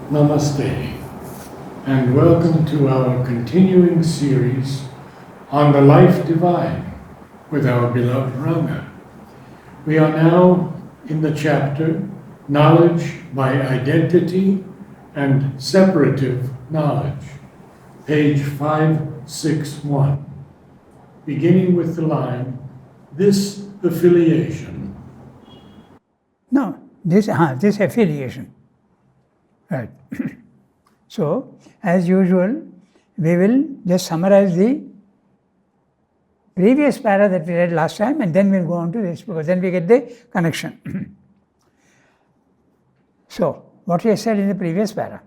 Namaste, and welcome to our continuing series on the life divine with our beloved Ranga. We are now in the chapter Knowledge by Identity and Separative Knowledge, page 561, beginning with the line, "This affiliation." No, this affiliation. Right. So, as usual, we will just summarize the previous para that we read last time, and then we'll go on to this, because then we get the connection. So, what we said in the previous para.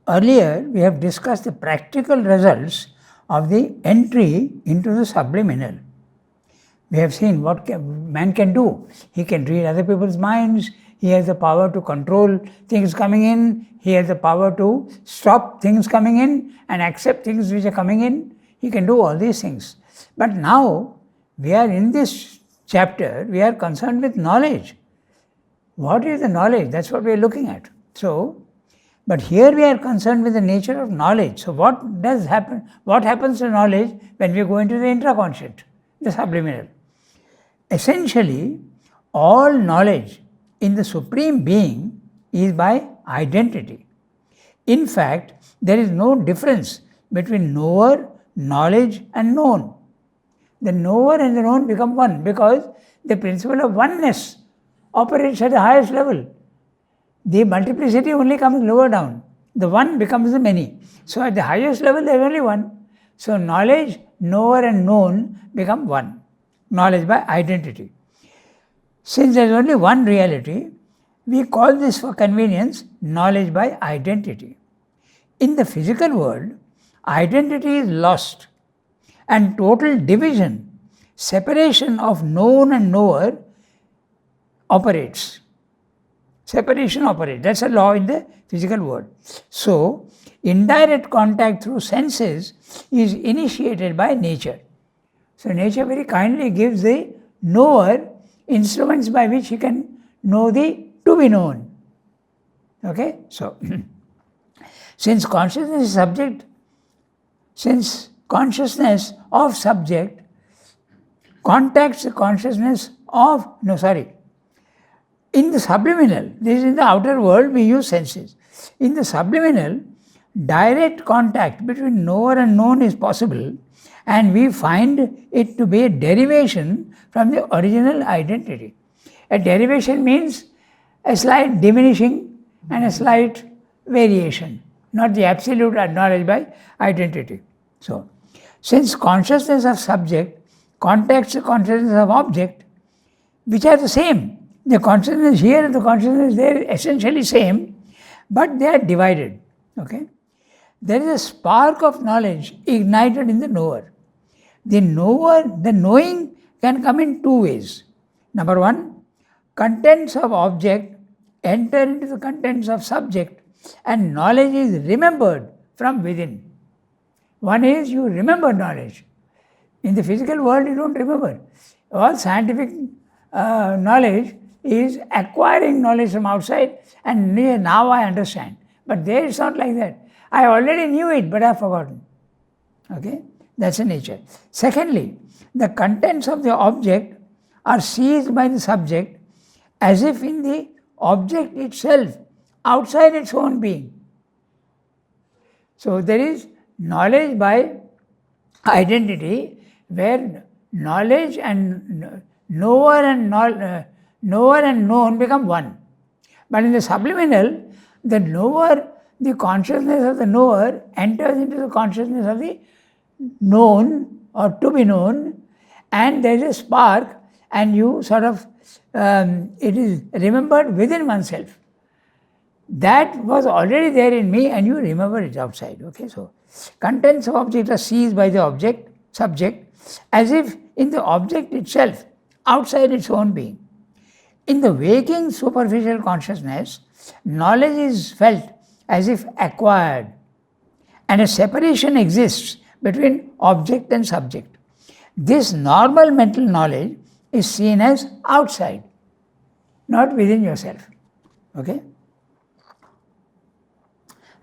Earlier, we have discussed the practical results of the entry into the subliminal. We have seen what man can do. He can read other people's minds. He has the power to control things coming in. He has the power to stop things coming in and accept things which are coming in. He can do all these things. But now, we are in this chapter, we are concerned with knowledge. What is the knowledge? That's what we are looking at. So, but here we are concerned with the nature of knowledge. So, what does happen? What happens to knowledge when we go into the intraconscient, the subliminal? Essentially, all knowledge in the Supreme Being is by identity. In fact, there is no difference between knower, knowledge and known. The knower and the known become one because the principle of oneness operates at the highest level. The multiplicity only comes lower down. The one becomes the many. So at the highest level there is only one. So knowledge, knower and known become one. Knowledge by identity. Since there is only one reality, we call this for convenience knowledge by identity. In the physical world, identity is lost and total division, separation of known and knower operates. Separation operates. That's a law in the physical world. So, indirect contact through senses is initiated by nature. So, nature very kindly gives the knower instruments by which he can know the to be known. Okay? So, since consciousness of subject contacts the consciousness of, in the subliminal, this is in the outer world, we use senses. In the subliminal, direct contact between knower and known is possible, and we find it to be a derivation from the original identity. A derivation means a slight diminishing and a slight variation, not the absolute knowledge by identity. So, since consciousness of subject contacts the consciousness of object, which are the same, the consciousness here and the consciousness there is essentially same, but they are divided. Okay? There is a spark of knowledge ignited in the knower. The knowing can come in two ways. Number one, contents of object enter into the contents of subject and knowledge is remembered from within. One is you remember knowledge. In the physical world you don't remember. All scientific knowledge is acquiring knowledge from outside and now I understand. But there it's not like that. I already knew it but I have forgotten. Okay? That's the nature. Secondly, the contents of the object are seized by the subject as if in the object itself, outside its own being. So there is knowledge by identity where knowledge and knower and known become one. But in the subliminal, the knower, the consciousness of the knower enters into the consciousness of the known or to be known, and there is a spark and you sort of, it is remembered within oneself. That was already there in me and you remember it outside. Okay, so contents of object are seized by the subject, as if in the object itself, outside its own being. In the waking superficial consciousness, knowledge is felt as if acquired, and a separation exists between object and subject. This normal mental knowledge is seen as outside, not within yourself. Okay?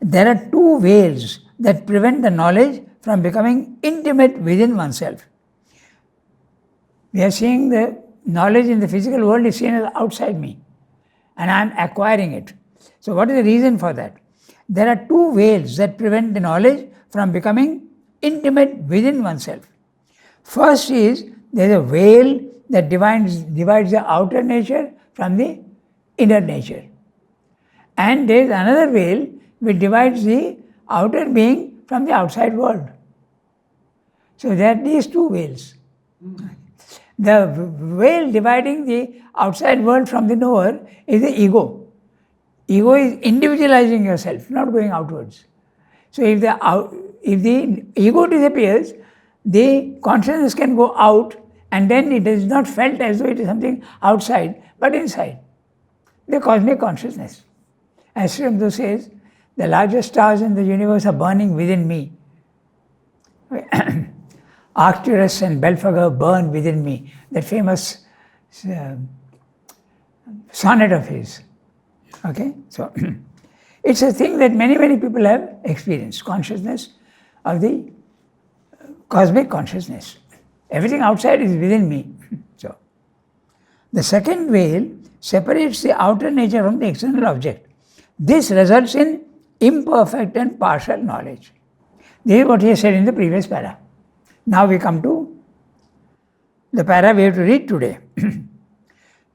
there are two veils that prevent the knowledge from becoming intimate within oneself. We are seeing the knowledge in the physical world is seen as outside me, and I am acquiring it. So what is the reason for that? There are two veils that prevent the knowledge from becoming intimate within oneself. First is, there is a veil that divides the outer nature from the inner nature. And there is another veil which divides the outer being from the outside world. So there are these two veils. The veil dividing the outside world from the knower is the ego. Ego is individualizing yourself, not going outwards. So if the ego disappears, the consciousness can go out, and then it is not felt as though it is something outside, but inside. The cosmic consciousness. As Sri Aurobindo says, the largest stars in the universe are burning within me. Arcturus and Belphegor burn within me. That famous sonnet of his. Okay? So, it's a thing that many people have experienced. Consciousness of the cosmic consciousness. Everything outside is within me. So, the second veil separates the outer nature from the external object. This results in imperfect and partial knowledge. This is what he has said in the previous para. Now we come to the para we have to read today.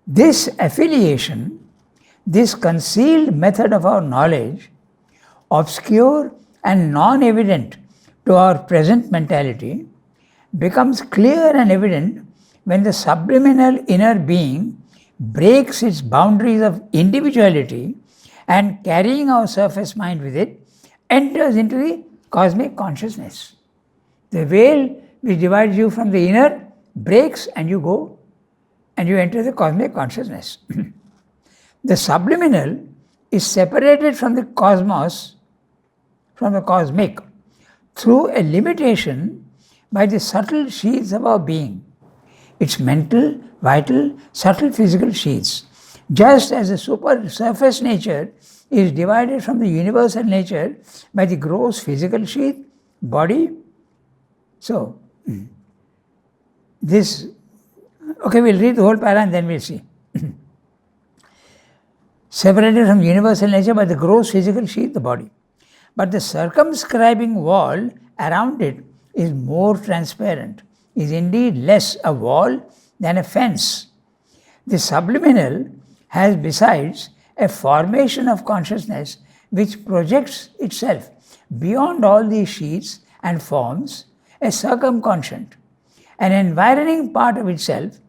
This affiliation, this concealed method of our knowledge, obscure and non-evident to our present mentality, becomes clear and evident when the subliminal inner being breaks its boundaries of individuality and, carrying our surface mind with it, enters into the cosmic consciousness. The veil which divides you from the inner breaks, and you go and you enter the cosmic consciousness. The subliminal is separated from the cosmos, from the cosmic, through a limitation by the subtle sheaths of our being. Its mental, vital, subtle physical sheaths. Just as the super surface nature is divided from the universal nature by the gross physical sheath, body. So, this, okay, we'll read the whole para and then we'll see. Separated from universal nature by the gross physical sheath, the body. But the circumscribing wall around it is more transparent, is indeed less a wall than a fence. The subliminal has besides a formation of consciousness which projects itself beyond all these sheaths and forms a circumconscient, an environing part of itself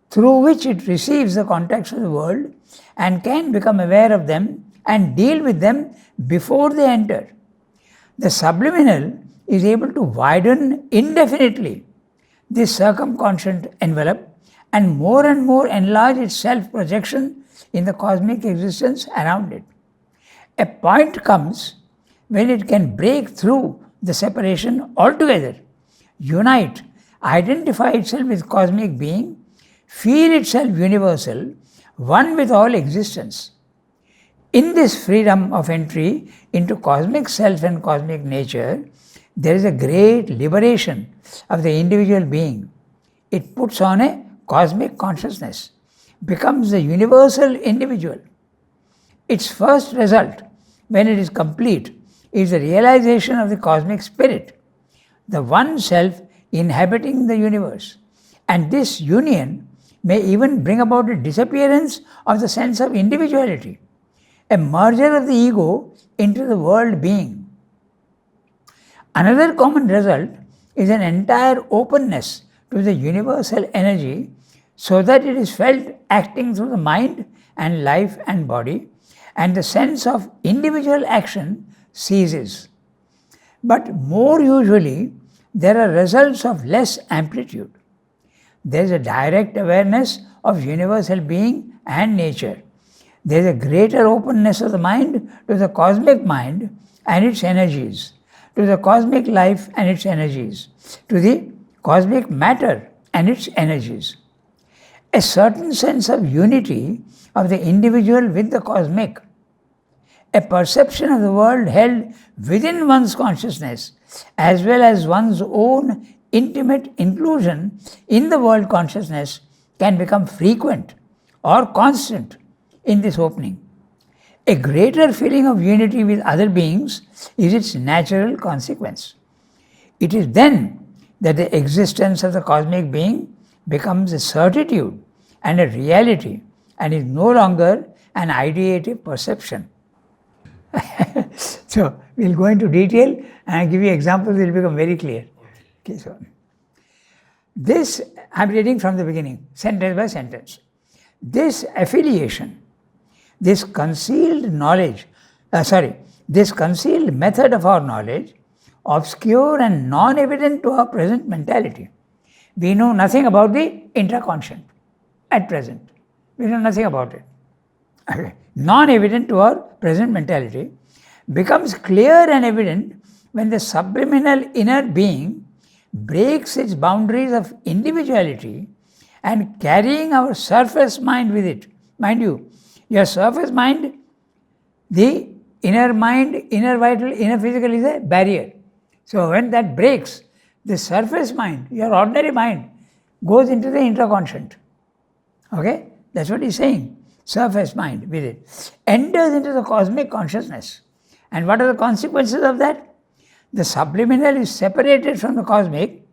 through which it receives the contacts of the world and can become aware of them and deal with them before they enter. The subliminal is able to widen indefinitely this circumconscient envelope and more enlarge its self-projection in the cosmic existence around it. A point comes when it can break through the separation altogether, unite, identify itself with cosmic being, feel itself universal, one with all existence. In this freedom of entry into cosmic self and cosmic nature, there is a great liberation of the individual being. It puts on a cosmic consciousness, becomes the universal individual. Its first result, when it is complete, is the realization of the cosmic spirit, the one self inhabiting the universe. And this union may even bring about a disappearance of the sense of individuality, a merger of the ego into the world being. Another common result is an entire openness to the universal energy, so that it is felt acting through the mind and life and body, and the sense of individual action ceases. But more usually, there are results of less amplitude. There is a direct awareness of universal being and nature. There is a greater openness of the mind to the cosmic mind and its energies, to the cosmic life and its energies, to the cosmic matter and its energies. A certain sense of unity of the individual with the cosmic, a perception of the world held within one's consciousness, as well as one's own intimate inclusion in the world consciousness, can become frequent or constant in this opening. A greater feeling of unity with other beings is its natural consequence. It is then that the existence of the cosmic being becomes a certitude and a reality, and is no longer an ideative perception. So, we will go into detail and I will give you examples, it will become very clear. Okay, so this, I am reading from the beginning, sentence by sentence. This affiliation, this concealed knowledge, this concealed method of our knowledge, obscure and non-evident to our present mentality. We know nothing about the intraconscient at present. We know nothing about it. Okay. Non-evident to our present mentality becomes clear and evident when the subliminal inner being breaks its boundaries of individuality and carrying our surface mind with it. Mind you, your surface mind, the inner mind, inner vital, inner physical is a barrier. So when that breaks, the surface mind, your ordinary mind, goes into the intraconscient. Okay? That's what he's saying. Surface mind with it. Enters into the cosmic consciousness. And what are the consequences of that? The subliminal is separated from the cosmic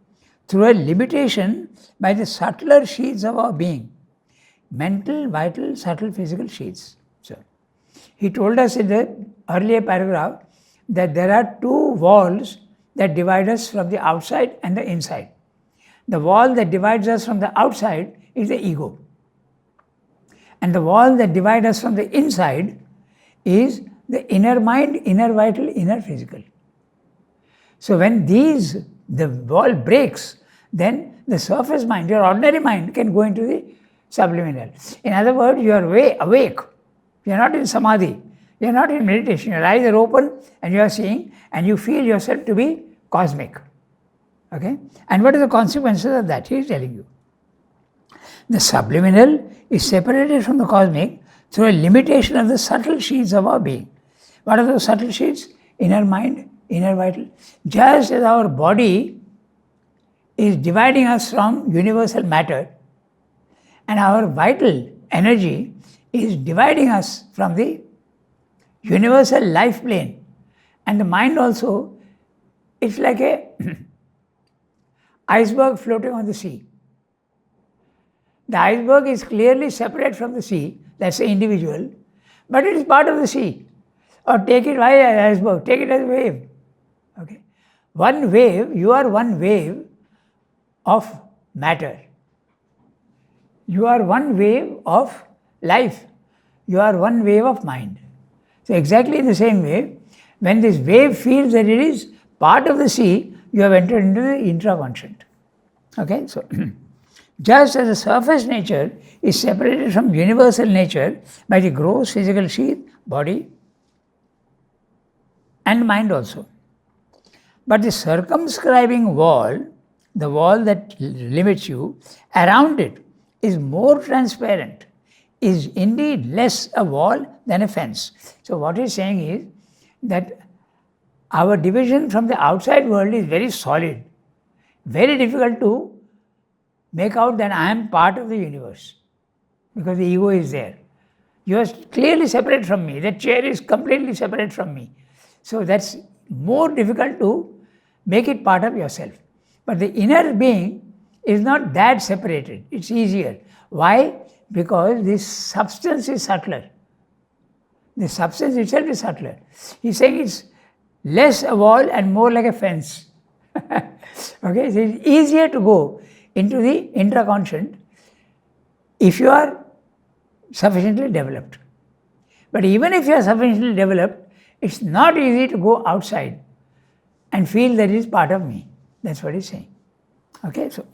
through a limitation by the subtler sheaths of our being. Mental, vital, subtle, physical sheaths. So, he told us in the earlier paragraph that there are two walls that divide us from the outside and the inside. The wall that divides us from the outside is the ego. And the wall that divides us from the inside is the inner mind, inner vital, inner physical. So when the wall breaks, then the surface mind, your ordinary mind, can go into the subliminal. In other words, you are awake. You are not in samadhi. You are not in meditation. Your eyes are open and you are seeing and you feel yourself to be cosmic. Okay? And what are the consequences of that? He is telling you. The subliminal is separated from the cosmic through a limitation of the subtle sheaths of our being. What are those subtle sheaths? Inner mind, inner vital. Just as our body is dividing us from universal matter, and our vital energy is dividing us from the universal life plane, and the mind also, it's like a iceberg floating on the sea. The iceberg is clearly separate from the sea, that's the individual, but it is part of the sea. Or take it as iceberg, take it as a wave. Okay? One wave, you are one wave of matter. You are one wave of life. You are one wave of mind. So exactly in the same way, when this wave feels that it is part of the sea, you have entered into the intraconscient. Okay, so just as the surface nature is separated from universal nature by the gross physical sheath, body, and mind also. But the circumscribing wall, the wall that limits you, around it is more transparent, is indeed less a wall than a fence. So what he's saying is that our division from the outside world is very solid, very difficult to make out that I am part of the universe, because the ego is there. You are clearly separate from me, that chair is completely separate from me. So that's more difficult to make it part of yourself. But the inner being is not that separated, it's easier. Why? Because this substance is subtler. The substance itself is subtler. He's saying it's less a wall and more like a fence. Okay, so it's easier to go into the intraconscient if you are sufficiently developed. But even if you are sufficiently developed, it's not easy to go outside and feel that it is part of me. That's what he's saying. Okay, so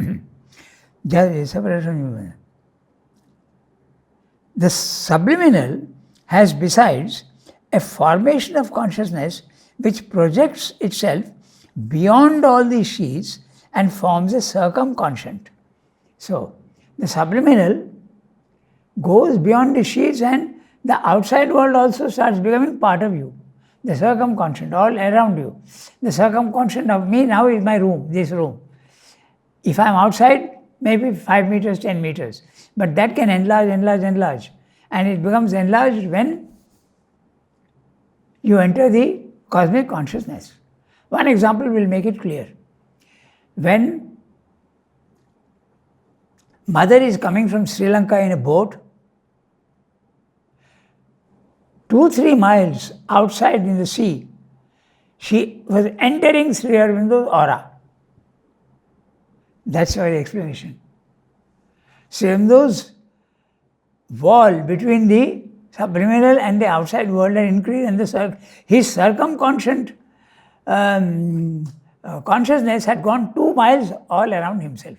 just separate from you. The subliminal has besides a formation of consciousness which projects itself beyond all these sheaths and forms a circumconscient. So, the subliminal goes beyond the sheaths and the outside world also starts becoming part of you. The circumconscient, all around you. The circumconscient of me now is my room, this room. If I am outside, maybe 5 meters, 10 meters. But that can enlarge, enlarge, enlarge. And it becomes enlarged when you enter the cosmic consciousness. One example will make it clear. When mother is coming from Sri Lanka in a boat, 2-3 miles outside in the sea, she was entering Sri Aurobindo's aura. That's our explanation. Sri Aurobindo's wall between the subliminal and the outside world had increased, and his circumconscient consciousness had gone 2 miles all around himself.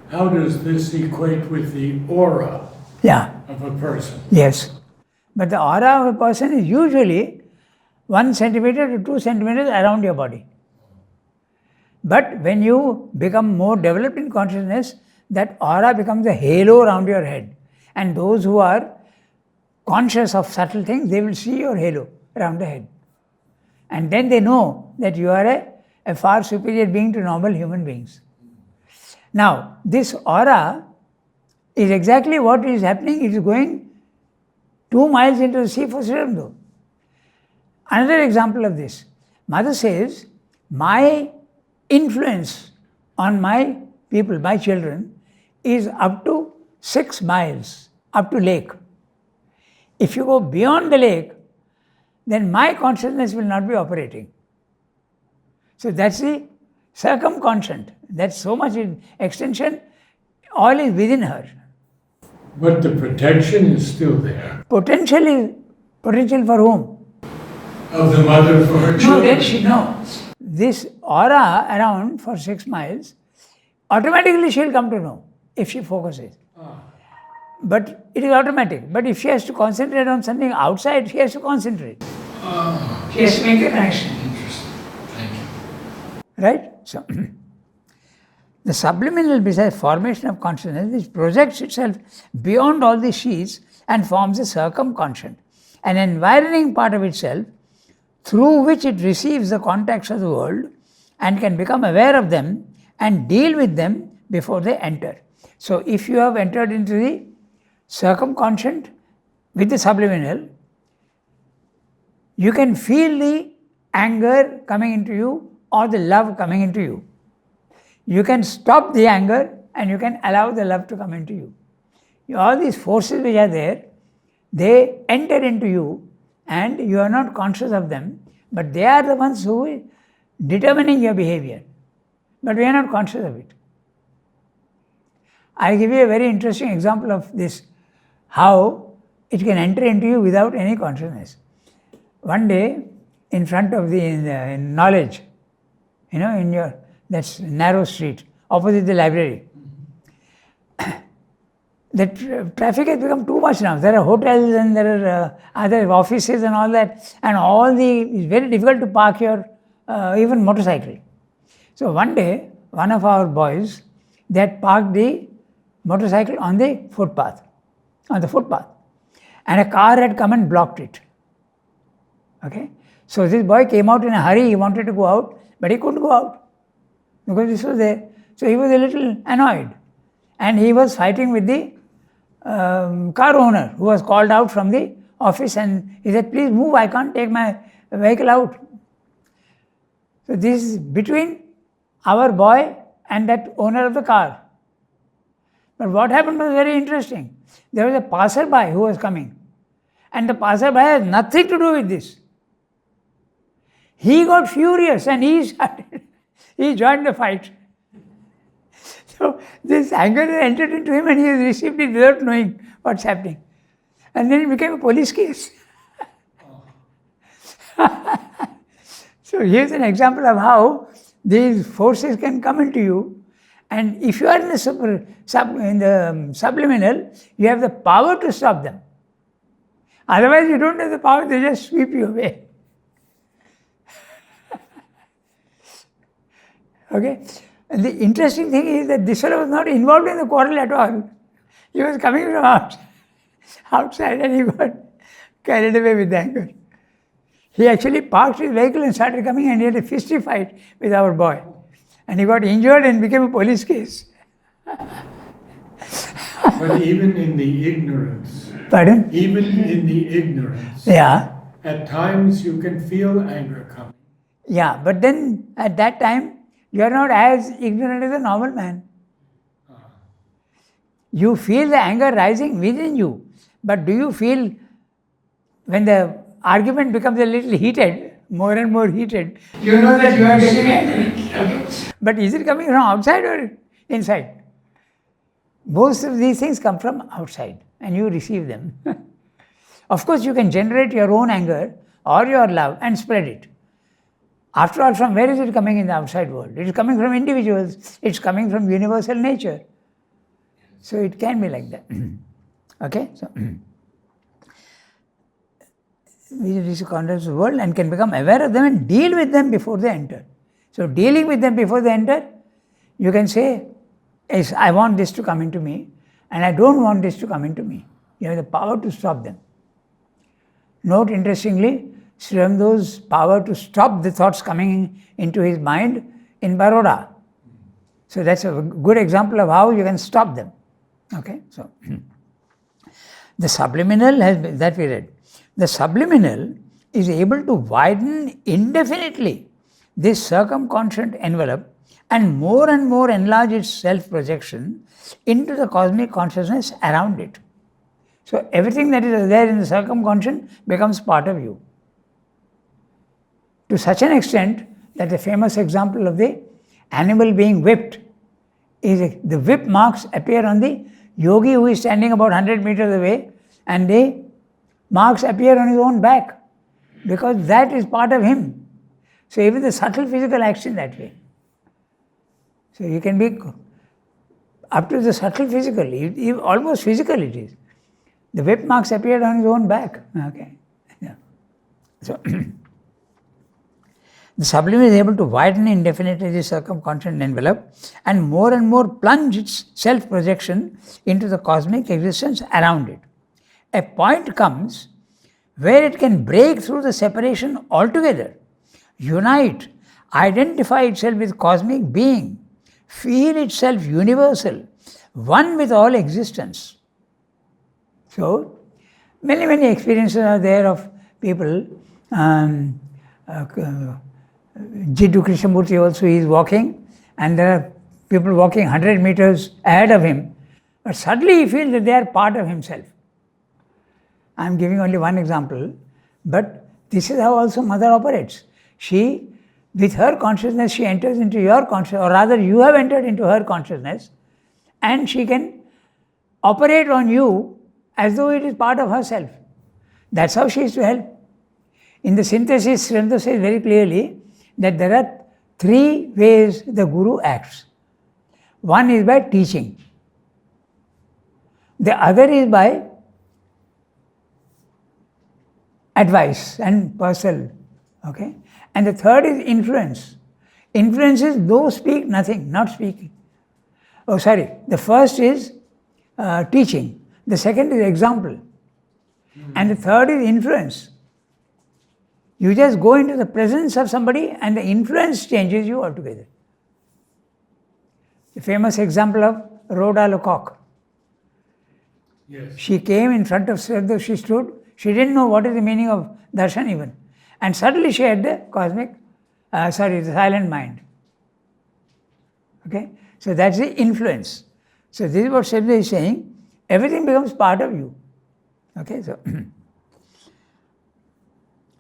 How does this equate with the aura of a person? Yes. But the aura of a person is usually 1 centimeter to 2 centimeters around your body. But when you become more developed in consciousness, that aura becomes a halo around your head. And those who are conscious of subtle things, they will see your halo around the head. And then they know that you are a far superior being to normal human beings. Now, this aura is exactly what is happening. It is going 2 miles into the sea for Sri Aurobindo. Another example of this. Mother says, my influence on my people, my children, is up to 6 miles, up to lake. If you go beyond the lake, then my consciousness will not be operating. So that's the circumconscient. That's so much in extension, all is within her. But the protection is still there. Potential for whom? Of the mother for her children. No, then she knows. This aura around for 6 miles, automatically she'll come to know if she focuses. But it is automatic. But if she has to concentrate on something outside, she has to concentrate. She has to make a connection. Interesting. Thank you. Right? So, the subliminal, besides formation of consciousness, which projects itself beyond all the sheets and forms a circumconscient, an environing part of itself through which it receives the contacts of the world and can become aware of them and deal with them before they enter. So, if you have entered into the circumconscient with the subliminal, you can feel the anger coming into you or the love coming into you. You can stop the anger and you can allow the love to come into you. All these forces which are there, they enter into you and you are not conscious of them, but they are the ones who are determining your behavior. But we are not conscious of it. I'll give you a very interesting example of this, how it can enter into you without any consciousness. One day, in front of the in knowledge, in your, that's narrow street, opposite the library. The traffic has become too much now. There are hotels and there are other offices and all that, and it's very difficult to park your even motorcycle. So one day, one of our boys, they had parked the motorcycle on the footpath, and a car had come and blocked it. Okay, so this boy came out in a hurry. He wanted to go out, but he couldn't go out because this was there. So he was a little annoyed, and he was fighting with the car owner who was called out from the office, and he said, "Please move, I can't take my vehicle out." So this is between our boy and that owner of the car. But what happened was very interesting. There was a passerby who was coming, and the passerby has nothing to do with this. He got furious and he joined the fight. So this anger entered into him and he has received it without knowing what's happening. And then it became a police case. So here's an example of how these forces can come into you. And if you are in the subliminal, you have the power to stop them. Otherwise, you don't have the power, they just sweep you away. Okay? And the interesting thing is that this fellow was not involved in the quarrel at all. He was coming from out. outside and he got carried away with the anger. He actually parked his vehicle and started coming and he had a fisty fight with our boy. And he got injured and became a police case. But even in the ignorance, Pardon? even in the ignorance, Yeah. at times you can feel anger coming. Yeah, but then at that time, you are not as ignorant as a normal man. You feel the anger rising within you. But do you feel when the argument becomes a little heated, more and more heated, you know that you are getting angry. But is it coming from outside or inside? Most of these things come from outside and you receive them. Of course, you can generate your own anger or your love and spread it. After all, from where is it coming in the outside world? It is coming from individuals. It's coming from universal nature. So it can be like that. Okay? So we reach the corners of the world and can become aware of them and deal with them before they enter. So dealing with them before they enter, you can say, yes, I want this to come into me and I don't want this to come into me. You have the power to stop them. Note interestingly, Sri Aurobido's power to stop the thoughts coming into his mind in Baroda. So that's a good example of how you can stop them. Okay, so the subliminal that we read. The subliminal is able to widen indefinitely this circumconscient envelope and more enlarge its self-projection into the cosmic consciousness around it. So everything that is there in the circumconscient becomes part of you. To such an extent that the famous example of the animal being whipped is the whip marks appear on the yogi who is standing about 100 meters away and the marks appear on his own back because that is part of him. So even the subtle physical action that way. So you can be up to the subtle physical, almost physical it is. The whip marks appeared on his own back. Okay. Yeah. So the sublime is able to widen indefinitely the circumconscient envelope and more plunge its self-projection into the cosmic existence around it. A point comes where it can break through the separation altogether, unite, identify itself with cosmic being, feel itself universal, one with all existence. So, many experiences are there of people. Jiddu Krishnamurti also is walking and there are people walking 100 meters ahead of him, but suddenly he feels that they are part of himself. I am giving only one example, but this is how also Mother operates. She, with her consciousness, she enters into your consciousness, or rather you have entered into her consciousness, and she can operate on you as though it is part of herself. That's how she is to help. In the synthesis, Sri Aurobindo says very clearly that there are three ways the Guru acts. One is by teaching. The other is by advice and personal. Okay? And the third is influence. Influence is though speak nothing, not speaking. Oh, sorry. The first is teaching. The second is example. And the third is influence. You just go into the presence of somebody and the influence changes you altogether. The famous example of Rhoda Lecoq. Yes. She came in front of Sri Aurobindo, she stood, she didn't know what is the meaning of darshan even. And suddenly she had the the silent mind. Okay? So that's the influence. So this is what Sri Aurobindo is saying, everything becomes part of you. Okay, so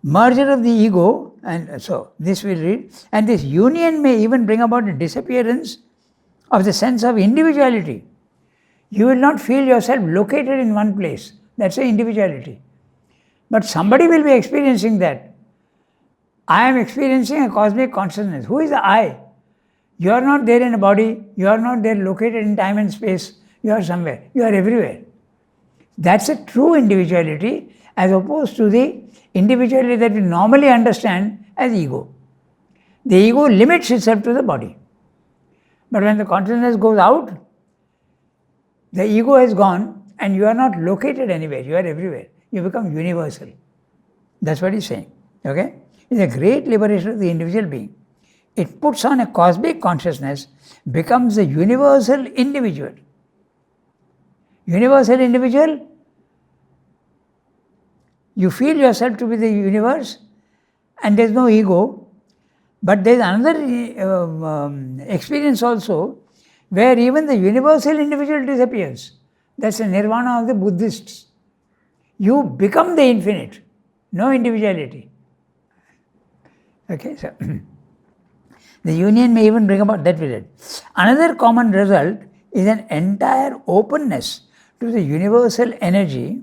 merger of the ego, and so this we'll read, and this union may even bring about a disappearance of the sense of individuality. You will not feel yourself located in one place. That's the individuality. But somebody will be experiencing that. I am experiencing a cosmic consciousness. Who is the I? You are not there in a body. You are not there located in time and space. You are somewhere. You are everywhere. That's a true individuality as opposed to the individuality that we normally understand as ego. The ego limits itself to the body. But when the consciousness goes out, the ego has gone And you are not located anywhere, you are everywhere. You become universal. That's what he's saying. Okay? It's a great liberation of the individual being. It puts on a cosmic consciousness, becomes a universal individual. Universal individual, you feel yourself to be the universe and there's no ego. But there's another experience also where even the universal individual disappears. That's the nirvana of the Buddhists. You become the infinite, no individuality. Okay, so the union may even bring about that period. Another common result is an entire openness to the universal energy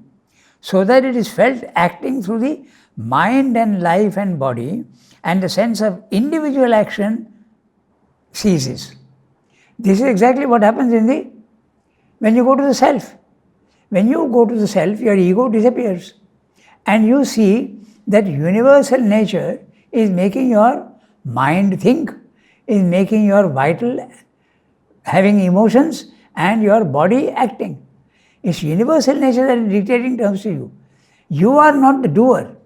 so that it is felt acting through the mind and life and body, and the sense of individual action ceases. This is exactly what happens when you go to the self. When you go to the self, your ego disappears and you see that universal nature is making your mind think, is making your vital having emotions and your body acting. It's universal nature that is dictating terms to you. You are not the doer.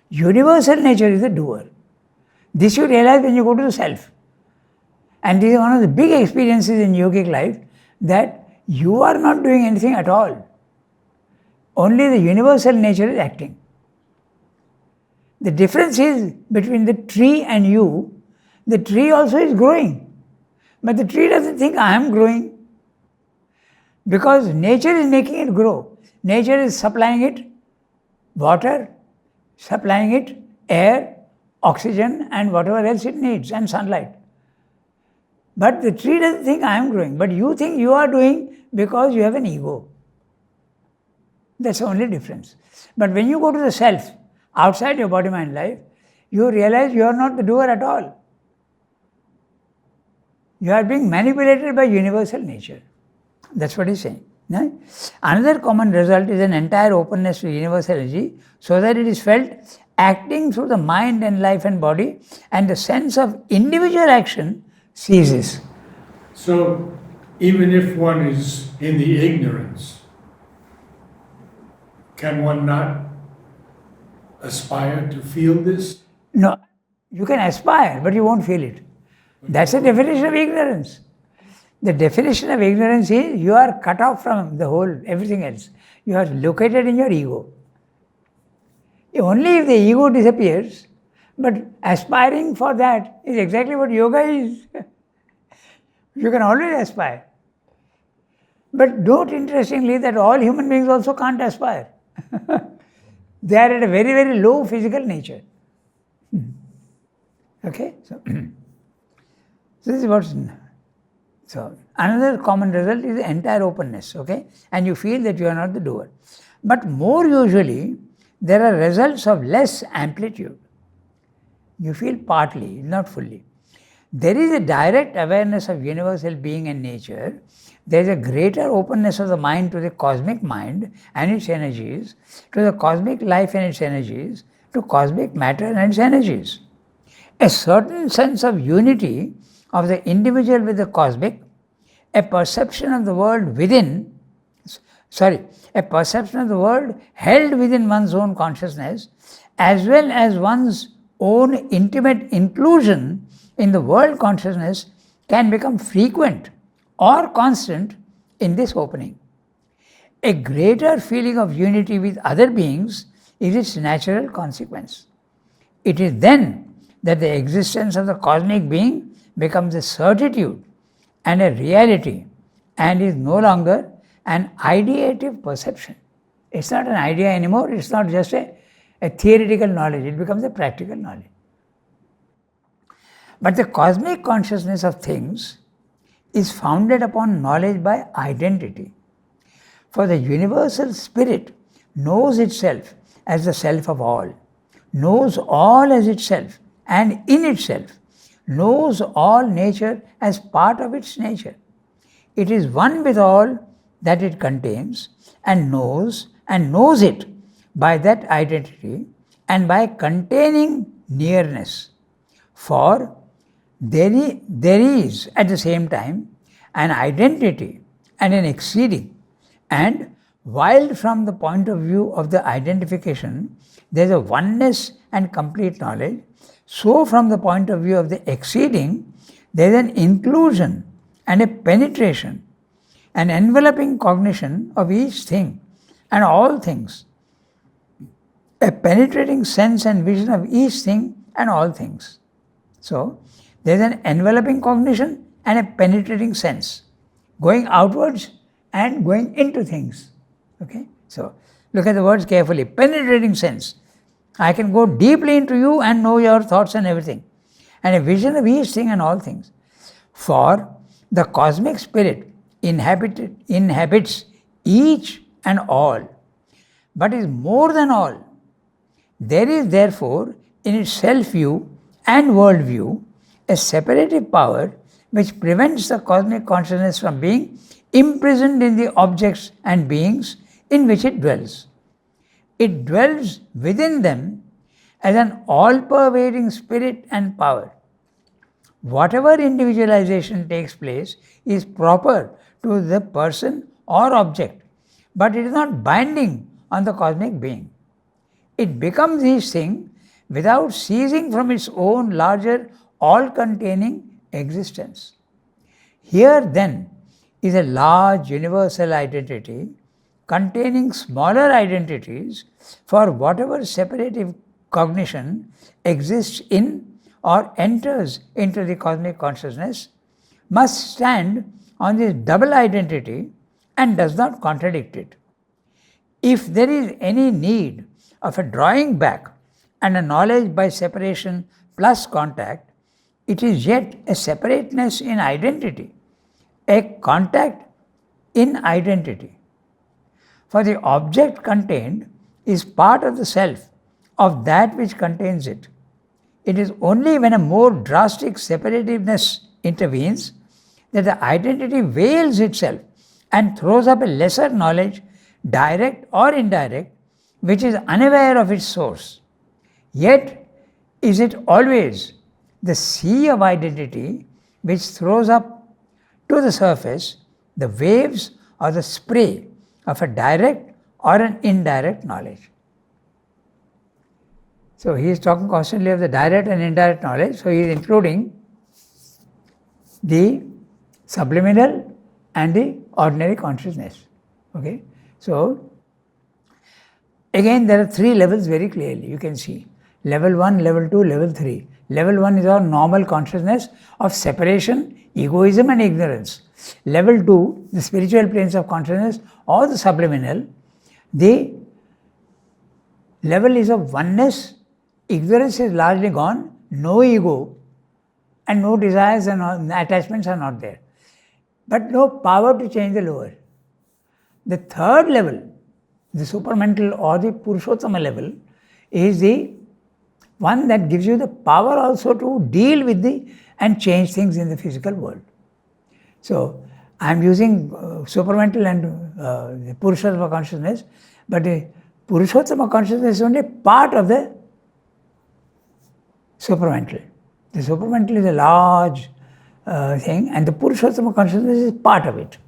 Universal nature is the doer. This you realize when you go to the self. And this is one of the big experiences in yogic life, that you are not doing anything at all. Only the universal nature is acting. The difference is between the tree and you, the tree also is growing. But the tree doesn't think I am growing. Because nature is making it grow. Nature is supplying it water, supplying it air, oxygen and whatever else it needs, and sunlight. But the tree doesn't think I am growing, but you think you are doing because you have an ego. That's the only difference. But when you go to the self, outside your body, mind, life, you realize you are not the doer at all. You are being manipulated by universal nature. That's what he's saying. No? Another common result is an entire openness to universal energy so that it is felt acting through the mind and life and body, and the sense of individual action ceases. So, even if one is in the ignorance, can one not aspire to feel this? No, you can aspire, but you won't feel it. That's the definition of ignorance. The definition of ignorance is you are cut off from the whole, everything else. You are located in your ego. Only if the ego disappears, but aspiring for that is exactly what yoga is. You can always aspire. But note interestingly that all human beings also can't aspire. They are at a very, very low physical nature. Okay? So this is what's... So another common result is the entire openness, okay? And you feel that you are not the doer. But more usually, there are results of less amplitude. You feel partly, not fully. There is a direct awareness of universal being and nature. There is a greater openness of the mind to the cosmic mind and its energies, to the cosmic life and its energies, to cosmic matter and its energies. A certain sense of unity of the individual with the cosmic, a perception of the world a perception of the world held within one's own consciousness, as well as one's own intimate inclusion in the world consciousness, can become frequent or constant in this opening. A greater feeling of unity with other beings is its natural consequence. It is then that the existence of the cosmic being becomes a certitude and a reality, and is no longer an ideative perception. It's not an idea anymore, it's not just a theoretical knowledge, it becomes a practical knowledge. But the cosmic consciousness of things is founded upon knowledge by identity. For the universal spirit knows itself as the self of all, knows all as itself and in itself, knows all nature as part of its nature. It is one with all that it contains, and knows it by that identity and by containing nearness. For there is at the same time an identity and an exceeding, and While from the point of view of the identification, there is a oneness and complete knowledge, so from the point of view of the exceeding, there is an inclusion and a penetration, an enveloping cognition of each thing and all things, a penetrating sense and vision of each thing and all things. So, there is an enveloping cognition and a penetrating sense, going outwards and going into things. Okay? So, look at the words carefully. Penetrating sense. I can go deeply into you and know your thoughts and everything. And a vision of each thing and all things. For the cosmic spirit inhabits each and all, but is more than all. There is therefore in its self-view and world-view a separative power which prevents the cosmic consciousness from being imprisoned in the objects and beings in which it dwells. It dwells within them as an all-pervading spirit and power. Whatever individualization takes place is proper to the person or object, but it is not binding on the cosmic being. It becomes each thing without ceasing from its own larger, all-containing existence. Here then is a large universal identity containing smaller identities for whatever separative cognition exists in or enters into the cosmic consciousness, must stand on this double identity and does not contradict it. If there is any need of a drawing back and a knowledge by separation plus contact, it is yet a separateness in identity, a contact in identity. For the object contained is part of the self of that which contains it. It is only when a more drastic separativeness intervenes that the identity veils itself and throws up a lesser knowledge, direct or indirect, which is unaware of its source. Yet is it always the sea of identity which throws up to the surface the waves or the spray of a direct or an indirect knowledge. So he is talking constantly of the direct and indirect knowledge, so he is including the subliminal and the ordinary consciousness. Okay? So, again there are three levels very clearly, you can see. Level 1, level 2, level 3. Level 1 is our normal consciousness of separation, egoism and ignorance. Level 2, the spiritual planes of consciousness or the subliminal. The level is of oneness, ignorance is largely gone, no ego and no desires and attachments are not there. But no power to change the lower. The third level, the supermental or the Purushottama level, is the one that gives you the power also to deal with and change things in the physical world. So, I am using supermental and the Purushottama consciousness, but the Purushottama consciousness is only part of the supermental. The supermental is a large thing and the Purushottama consciousness is part of it.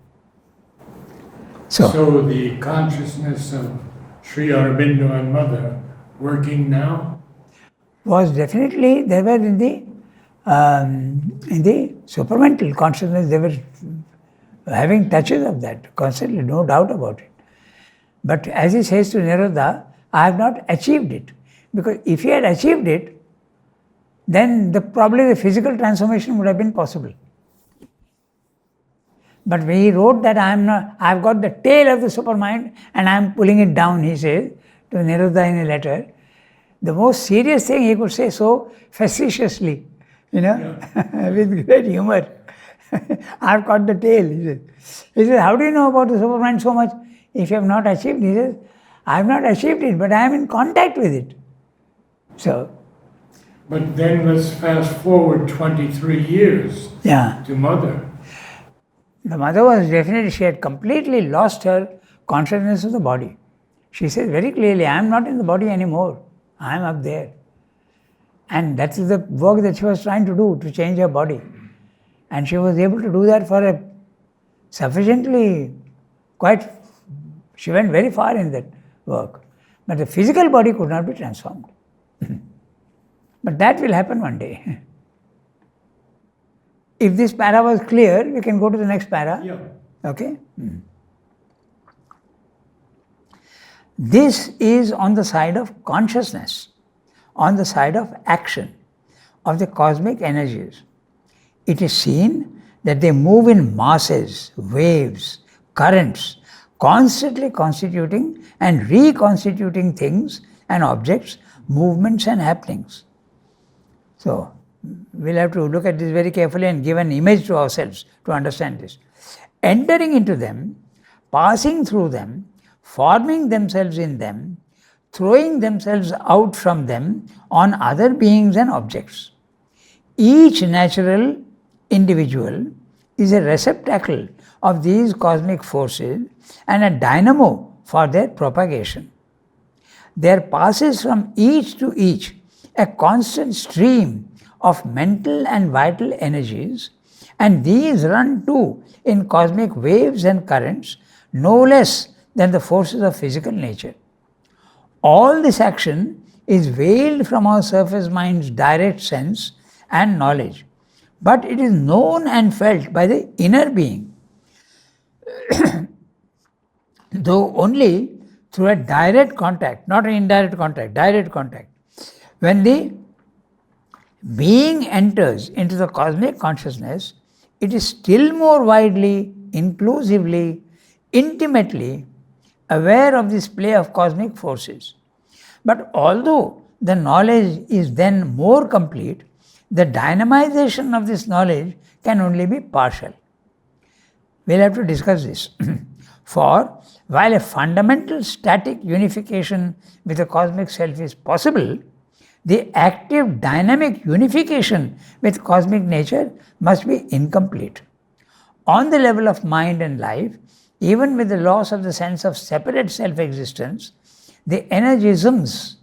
So the consciousness of Sri Aurobindo and Mother working now? Was definitely, they were in the supermental consciousness, they were having touches of that constantly, no doubt about it. But as he says to Narada, I have not achieved it. Because if he had achieved it, then probably the physical transformation would have been possible. But when he wrote that I've got the tail of the supermind and I'm pulling it down, he says to Narada in a letter, the most serious thing he could say so facetiously, with great humor. I've got the tail, he says. He says, how do you know about the supermind so much? If you have not achieved, he says, I have not achieved it, but I am in contact with it. So. But then let's fast forward 23 years to Mother. The Mother was definitely, she had completely lost her consciousness of the body. She says very clearly, I am not in the body anymore. I am up there. And that is the work that she was trying to do, to change her body. And she was able to do that for a sufficiently, quite She went very far in that work. But the physical body could not be transformed. But that will happen one day. If this para was clear, we can go to the next para. Yeah. Okay? This is on the side of consciousness, on the side of action, of the cosmic energies. It is seen that they move in masses, waves, currents, constantly constituting and reconstituting things and objects, movements and happenings. So, we'll have to look at this very carefully and give an image to ourselves to understand this. Entering into them, passing through them, forming themselves in them, throwing themselves out from them on other beings and objects. Each natural individual is a receptacle of these cosmic forces and a dynamo for their propagation. There passes from each to each a constant stream of mental and vital energies, and these run too in cosmic waves and currents, no less than the forces of physical nature. All this action is veiled from our surface mind's direct sense and knowledge, but it is known and felt by the inner being, though only through a direct contact, not an indirect contact, direct contact. When the being enters into the cosmic consciousness, it is still more widely, inclusively, intimately aware of this play of cosmic forces. But although the knowledge is then more complete, the dynamization of this knowledge can only be partial. We'll have to discuss this. For while a fundamental static unification with the cosmic self is possible, the active dynamic unification with cosmic nature must be incomplete. On the level of mind and life, even with the loss of the sense of separate self-existence, the energisms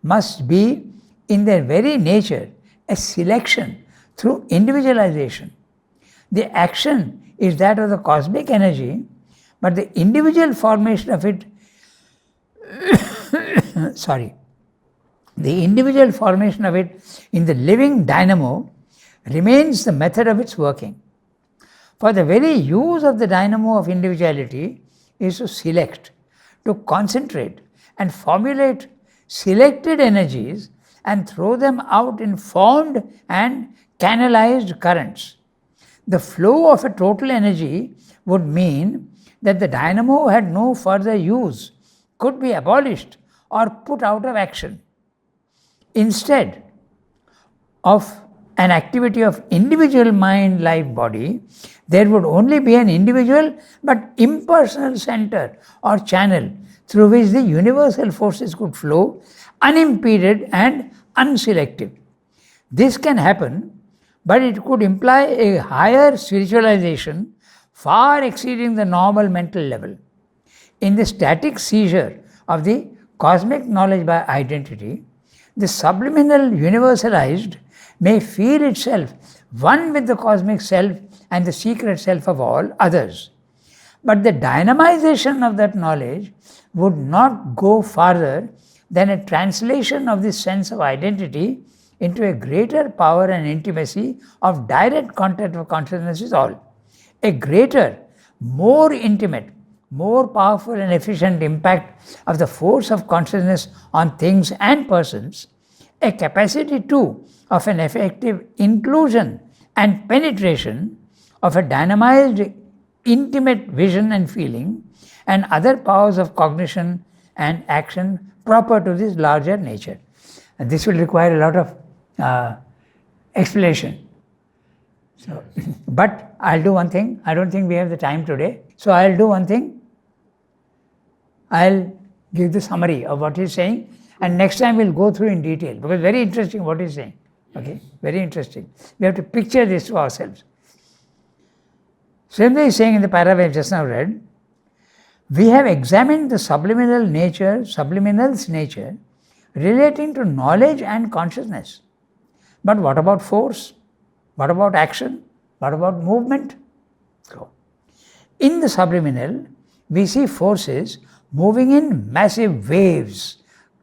must be in their very nature a selection through individualization. The action is that of the cosmic energy, but the individual formation of it the individual formation of it in the living dynamo remains the method of its working. For the very use of the dynamo of individuality is to select, to concentrate and formulate selected energies and throw them out in formed and canalized currents. The flow of a total energy would mean that the dynamo had no further use, could be abolished or put out of action. Instead of an activity of individual mind, life, body, there would only be an individual but impersonal center or channel through which the universal forces could flow unimpeded and unselective. This can happen, but it could imply a higher spiritualization far exceeding the normal mental level. In the static seizure of the cosmic knowledge by identity, the subliminal universalized may feel itself one with the cosmic self and the secret self of all others. But the dynamization of that knowledge would not go farther than a translation of this sense of identity into a greater power and intimacy of direct contact of consciousness with all. A greater, more intimate, more powerful and efficient impact of the force of consciousness on things and persons, a capacity too of an effective inclusion and penetration of a dynamized intimate vision and feeling and other powers of cognition and action proper to this larger nature. And this will require a lot of explanation. So, but I'll do one thing. I don't think we have the time today. So I'll do one thing. I'll give the summary of what he's saying, and next time we'll go through in detail, because very interesting what he's saying. Okay, very interesting. We have to picture this to ourselves. Same way he's saying in the paragraph I've just now read, we have examined the subliminal's nature relating to knowledge and consciousness. But what about force? What about action? What about movement? So, in the subliminal, we see forces moving in massive waves,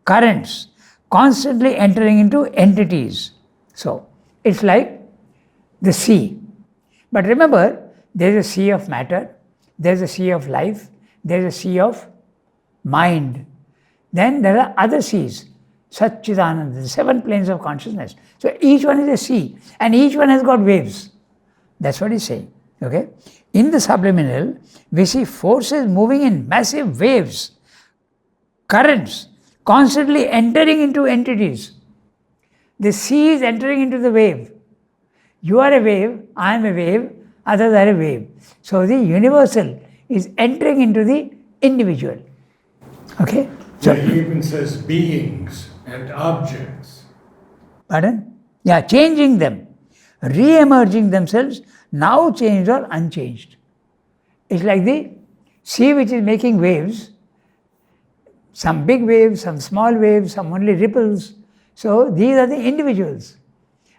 currents, constantly entering into entities. So, it's like the sea. But remember, there is a sea of matter, there is a sea of life, there is a sea of mind. Then there are other seas, Satchidananda, the 7 planes of consciousness. So each one is a sea, and each one has got waves. That's what he's saying. Okay? In the subliminal, we see forces moving in massive waves, currents, constantly entering into entities. The sea is entering into the wave. You are a wave, I am a wave, others are a wave. So the universal is entering into the individual. Okay? So he even says beings and objects. Pardon? Yeah, changing them, re-emerging themselves, now changed or unchanged. It's like the sea which is making waves, some big waves, some small waves, some only ripples. So these are the individuals.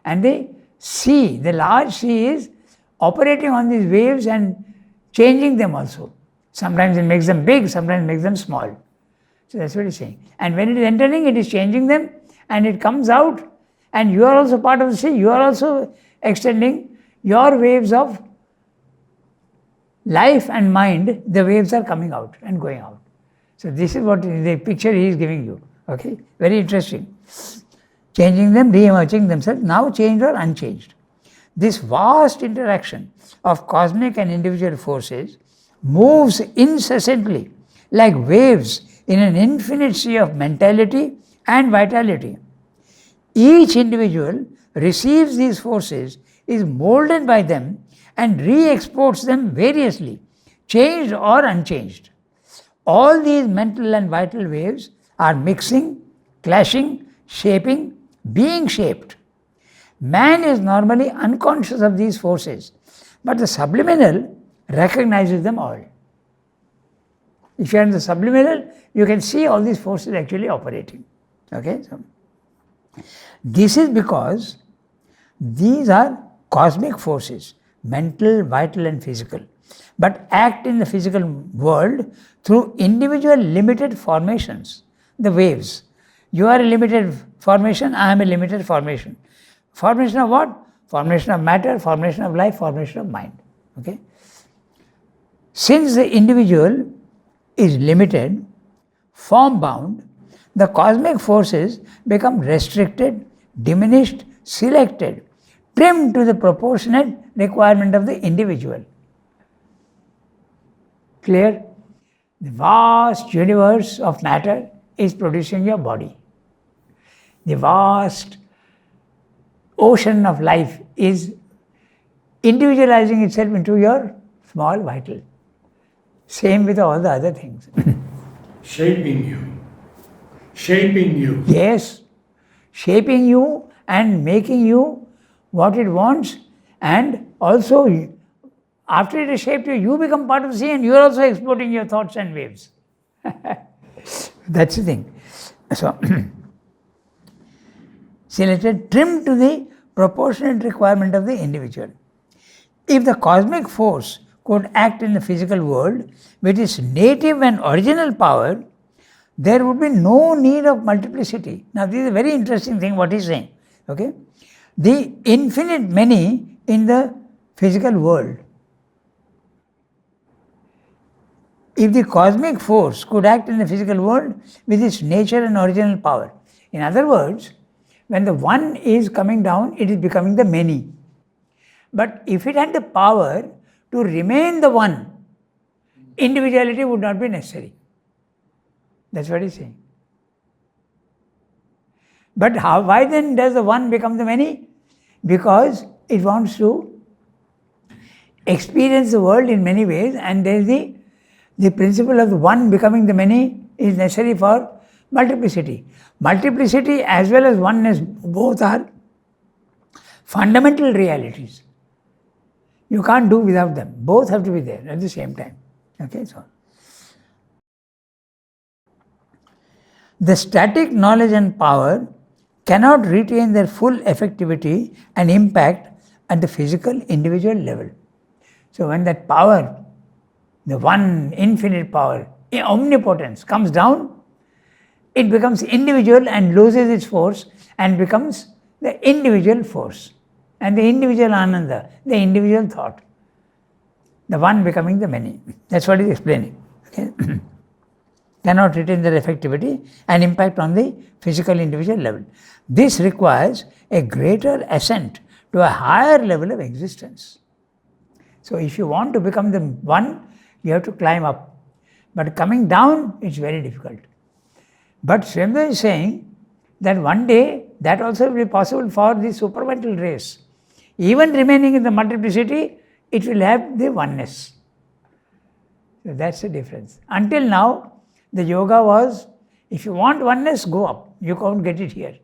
And the sea, the large sea is operating on these waves and changing them also. Sometimes it makes them big, sometimes it makes them small. So that's what he's saying. And when it is entering, it is changing them, and it comes out, and you are also part of the sea. You are also extending your waves of life and mind. The waves are coming out and going out. So this is what the picture he is giving you. Okay, very interesting. Changing them, re-emerging themselves, now changed or unchanged. This vast interaction of cosmic and individual forces moves incessantly like waves in an infinite sea of mentality and vitality. Each individual receives these forces, is molded by them, and re-exports them variously, changed or unchanged. All these mental and vital waves are mixing, clashing, shaping, being shaped. Man is normally unconscious of these forces, but the subliminal recognizes them all. If you are in the subliminal, you can see all these forces actually operating. Okay? So, this is because these are cosmic forces, mental, vital and physical, but act in the physical world through individual limited formations, the waves. You are a limited formation, I am a limited formation. Formation of what? Formation of matter, formation of life, formation of mind. Okay? Since the individual is limited, form bound, the cosmic forces become restricted, diminished, selected, trimmed to the proportionate requirement of the individual. Clear? The vast universe of matter is producing your body. The vast ocean of life is individualizing itself into your small vital. Same with all the other things. Shaping you. Shaping you. Yes. Shaping you and making you what it wants, and also after it has shaped you, you become part of the sea and you are also exporting your thoughts and waves. That's the thing. So, selected, trimmed to the proportionate requirement of the individual. If the cosmic force could act in the physical world with its native and original power, there would be no need of multiplicity. Now, this is a very interesting thing what he is saying. Okay? The infinite many in the physical world. If the cosmic force could act in the physical world with its nature and original power. In other words, when the one is coming down, it is becoming the many. But if it had the power to remain the one, individuality would not be necessary. That's what he's saying. But why then does the one become the many? Because it wants to experience the world in many ways, and there is the principle of the one becoming the many is necessary for multiplicity. Multiplicity as well as oneness, both are fundamental realities. You can't do without them. Both have to be there at the same time. Okay, so the static knowledge and power cannot retain their full effectivity and impact at the physical individual level. So when that power, the one infinite power, omnipotence comes down, it becomes individual and loses its force and becomes the individual force. And the individual Ananda, the individual thought. The one becoming the many. That's what he's explaining. Okay? Cannot retain their effectivity and impact on the physical individual level. This requires a greater ascent to a higher level of existence. So if you want to become the one, you have to climb up. But coming down, it's very difficult. But Swamdeva is saying that one day that also will be possible for the supramental race. Even remaining in the multiplicity, it will have the oneness. So that's the difference. Until now, the yoga was, if you want oneness, go up. You can't get it here.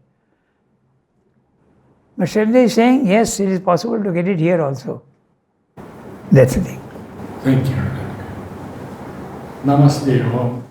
But Swamdeva is saying, yes, it is possible to get it here also. That's the thing. Thank you. Namaste. Om.